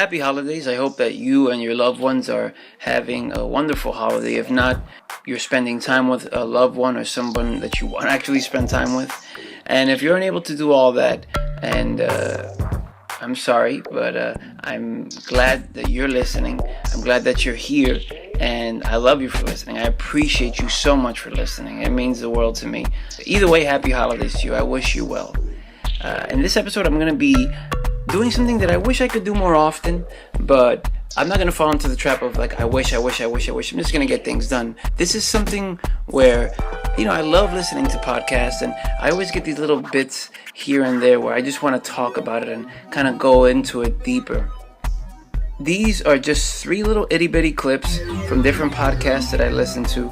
Happy holidays. I hope that you and your loved ones are having a wonderful holiday. If not, you're spending time with a loved one or someone that you want to actually spend time with. And if you're unable to do all that, and I'm sorry, but I'm glad that you're listening. I'm glad that you're here, and I love you for listening. I appreciate you so much for listening. It means the world to me. Either way, happy holidays to you. I wish you well. In this episode, I'm going to be doing something that I wish I could do more often, but I'm not going to fall into the trap of like, I wish. I'm just going to get things done. This is something where, I love listening to podcasts, and I always get these little bits here and there where I just want to talk about it and kind of go into it deeper. These are just 3 little itty bitty clips from different podcasts that I listen to.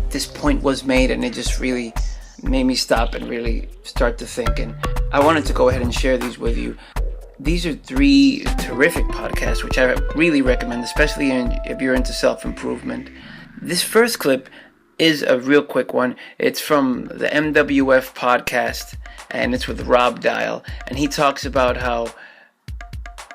This point was made, and it just really made me stop and really start to think, and I wanted to go ahead and share these with you. These are 3 terrific podcasts, which I really recommend, especially if you're into self-improvement. This first clip is a real quick one. It's from the MWF podcast, and it's with Rob Dial, and he talks about how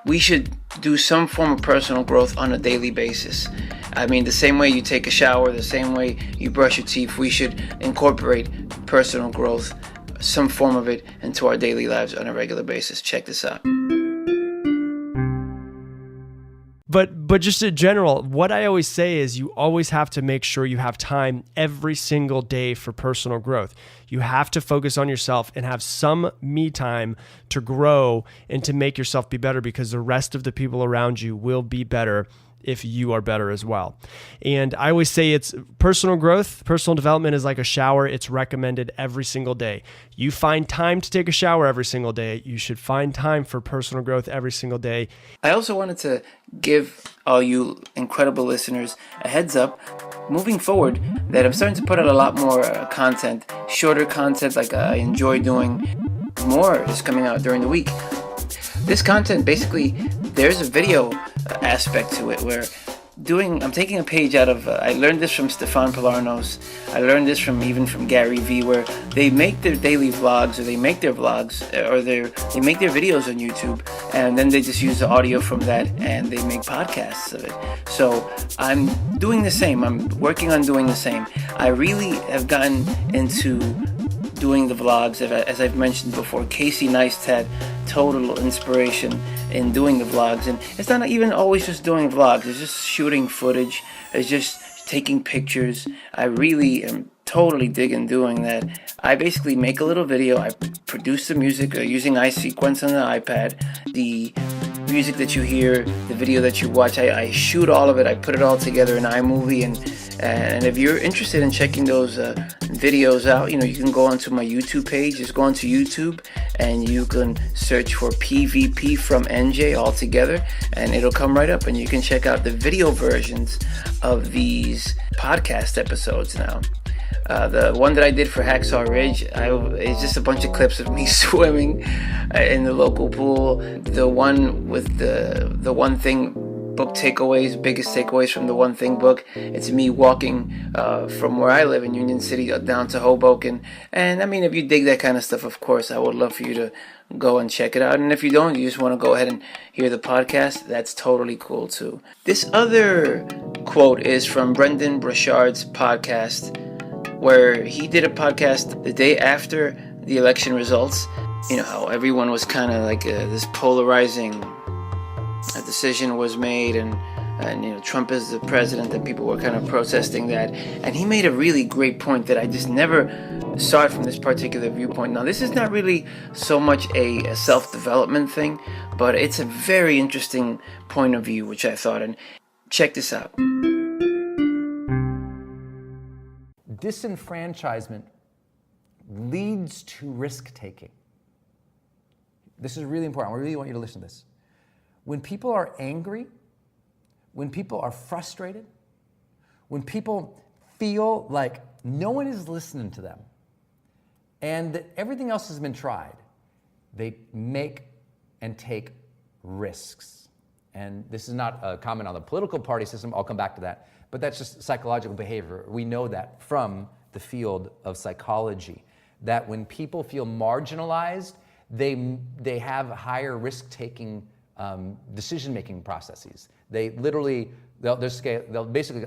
we should do some form of personal growth on a daily basis. I mean, the same way you take a shower, the same way you brush your teeth, we should incorporate personal growth, some form of it, into our daily lives on a regular basis. Check this out. But just in general, what I always say is you always have to make sure you have time every single day for personal growth. You have to focus on yourself and have some me time to grow and to make yourself be better, because the rest of the people around you will be better if you are better as well. And I always say it's personal growth, personal development is like a shower. It's recommended every single day. You find time to take a shower every single day. You should find time for personal growth every single day. I also wanted to give all you incredible listeners a heads up moving forward that I'm starting to put out a lot more content, shorter content like I enjoy doing. More is coming out during the week. This content, basically, there's a video aspect to it where I'm taking a page out of, I learned this from Stefan Pilarnos, I learned this from Gary Vee, where they make their daily vlogs, or they make their vlogs, or they make their videos on YouTube, and then they just use the audio from that, and they make podcasts of it. So I'm doing the same, I'm working on doing the same. I really have gotten into doing the vlogs, as I've mentioned before. Casey Neistat, total inspiration in doing the vlogs, and it's not even always just doing vlogs, it's just shooting footage, it's just taking pictures. I really am totally digging doing that. I basically make a little video, I produce the music using iSequence on the iPad. The music that you hear, the video that you watch, I shoot all of it, I put it all together in iMovie, and if you're interested in checking those videos out, you can go onto my YouTube page. Just go onto YouTube and you can search for PVP from NJ all together, and it'll come right up, and you can check out the video versions of these podcast episodes now. The one that I did for Hacksaw Ridge, it's just a bunch of clips of me swimming in the local pool. The one with the One Thing book takeaways, biggest takeaways from the One Thing book, it's me walking from where I live in Union City down to Hoboken. And I mean, if you dig that kind of stuff, of course, I would love for you to go and check it out. And if you don't, you just want to go ahead and hear the podcast, that's totally cool too. This other quote is from Brendan Burchard's podcast, where he did a podcast the day after the election results. How everyone was kind of like this polarizing decision was made, and Trump is the president, and people were kind of protesting that. And he made a really great point that I just never saw it from this particular viewpoint. Now, this is not really so much a self-development thing, but it's a very interesting point of view, which I thought, and check this out. Disenfranchisement leads to risk-taking. This is really important. I really want you to listen to this. When people are angry, when people are frustrated, when people feel like no one is listening to them and that everything else has been tried, they make and take risks. And this is not a comment on the political party system, I'll come back to that, but that's just psychological behavior. We know that from the field of psychology, that when people feel marginalized, they have higher risk-taking decision-making processes. They'll basically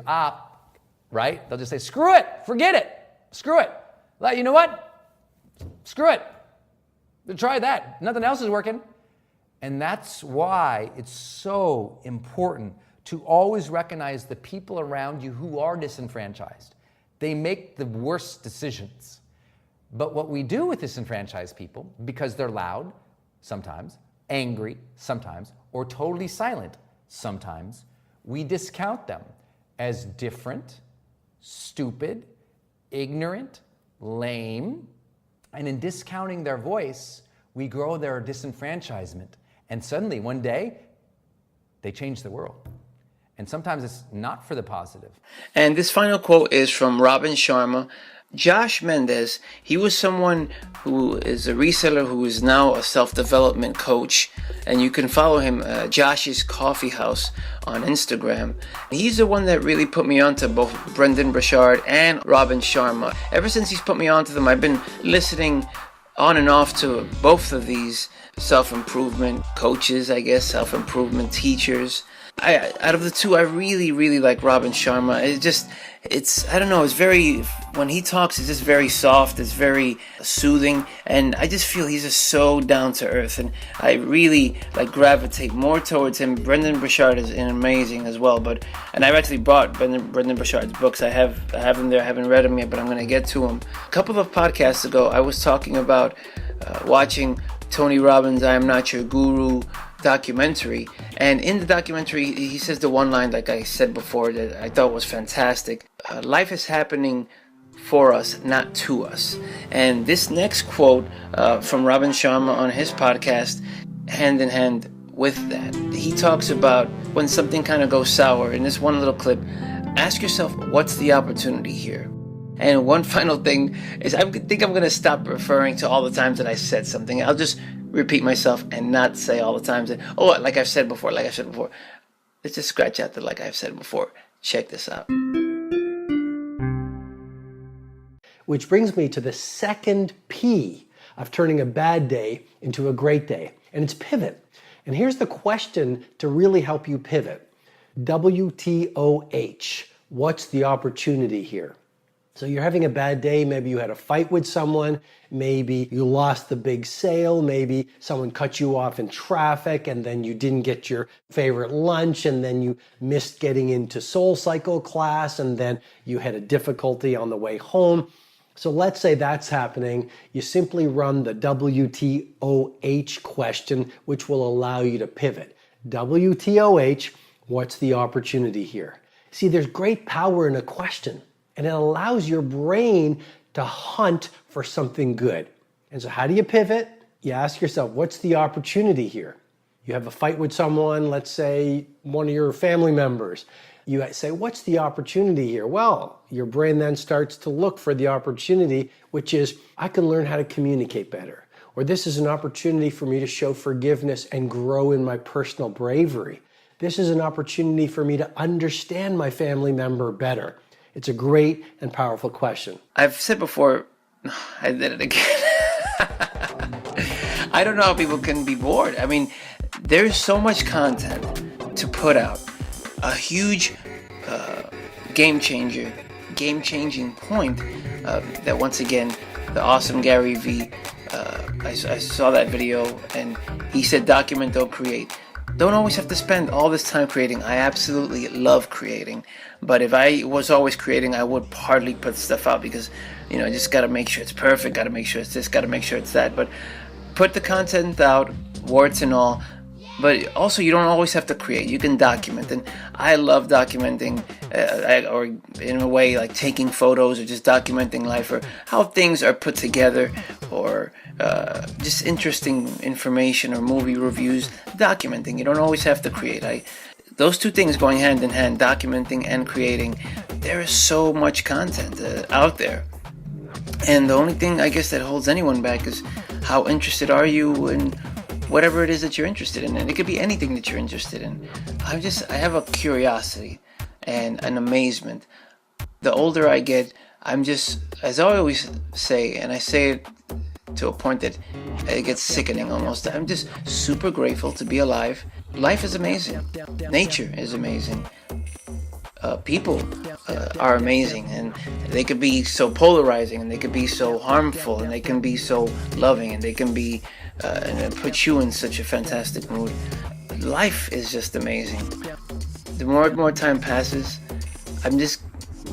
right? They'll just say, screw it, forget it, screw it. You know what? Screw it. Try that. Nothing else is working. And that's why it's so important to always recognize the people around you who are disenfranchised. They make the worst decisions. But what we do with disenfranchised people, because they're loud sometimes, angry sometimes, or totally silent sometimes, we discount them as different, stupid, ignorant, lame, and in discounting their voice, we grow their disenfranchisement. And suddenly, one day, they change the world. And sometimes it's not for the positive. And this final quote is from Robin Sharma. Josh Mendez, he was someone who is a reseller who is now a self-development coach. And you can follow him, Josh's Coffee House, on Instagram. He's the one that really put me onto both Brendon Burchard and Robin Sharma. Ever since he's put me onto them, I've been listening on and off to both of these self-improvement coaches, I guess, self-improvement teachers. Out of the two, I really, really like Robin Sharma. I don't know, when he talks, it's just very soft, it's very soothing, and I just feel he's just so down to earth, and I really gravitate more towards him. Brendon Burchard is amazing as well, and I've actually bought Brendon Burchard's books. I have them there, I haven't read them yet, but I'm going to get to them. A couple of podcasts ago, I was talking about watching Tony Robbins' I Am Not Your Guru documentary, and in the documentary he says the one line, like I said before, that I thought was fantastic. Life is happening for us, not to us. And this next quote from Robin Sharma on his podcast, hand in hand with that, he talks about when something kind of goes sour. In this one little clip, ask yourself, what's the opportunity here? And one final thing is, I think I'm going to stop referring to all the times that I said something. I'll just repeat myself and not say all the times that, like I've said before. Let's just scratch out the like I've said before. Check this out. Which brings me to the second P of turning a bad day into a great day, and it's pivot. And here's the question to really help you pivot. WTOH. What's the opportunity here? So you're having a bad day, maybe you had a fight with someone, maybe you lost the big sale, maybe someone cut you off in traffic and then you didn't get your favorite lunch and then you missed getting into SoulCycle class and then you had a difficulty on the way home. So let's say that's happening. You simply run the WTOH question, which will allow you to pivot. WTOH, what's the opportunity here? See, there's great power in a question. And it allows your brain to hunt for something good. And so how do you pivot? You ask yourself, what's the opportunity here? You have a fight with someone, let's say one of your family members. You say, what's the opportunity here? Well, your brain then starts to look for the opportunity, which is, I can learn how to communicate better. Or this is an opportunity for me to show forgiveness and grow in my personal bravery. This is an opportunity for me to understand my family member better. It's a great and powerful question. I've said before, I did it again. I don't know how people can be bored. I mean, there's so much content to put out. A huge game-changing point that, once again, the awesome Gary Vee, I saw that video, and he said, document, don't create. Don't always have to spend all this time creating. I absolutely love creating. But if I was always creating, I would hardly put stuff out because, I just got to make sure it's perfect, got to make sure it's this, got to make sure it's that. But put the content out, warts and all. But also, you don't always have to create. You can document. And I love documenting, or in a way, like taking photos or just documenting life or how things are put together, or just interesting information or movie reviews. Documenting. You don't always have to create. Those two things going hand in hand, documenting and creating. There is so much content out there. And the only thing, I guess, that holds anyone back is how interested are you in whatever it is that you're interested in. And it could be anything that you're interested in. I have a curiosity and an amazement. The older I get, I'm just, as I always say, and I say it to a point that it gets sickening almost, I'm just super grateful to be alive life is amazing. Nature is amazing. People are amazing, and they could be so polarizing, and they could be so harmful, and they can be so loving, and they can be and put you in such a fantastic mood. Life is just amazing. The more and more time passes, I'm just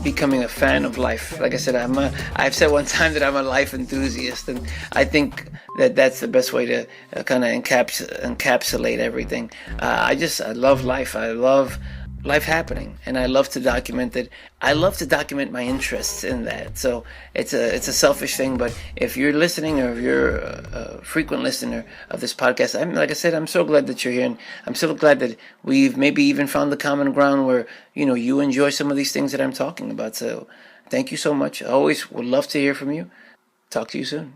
becoming a fan of life. Like I said, I've said one time that I'm a life enthusiast, and I think that that's the best way to kind of encapsulate everything. I love life. I love life happening, and I love to document it. I love to document my interests in that. So it's a selfish thing, but if you're listening, or if you're a frequent listener of this podcast, like I said, I'm so glad that you're here, and I'm so glad that we've maybe even found the common ground where you enjoy some of these things that I'm talking about. So thank you so much. I always would love to hear from you. Talk to you soon.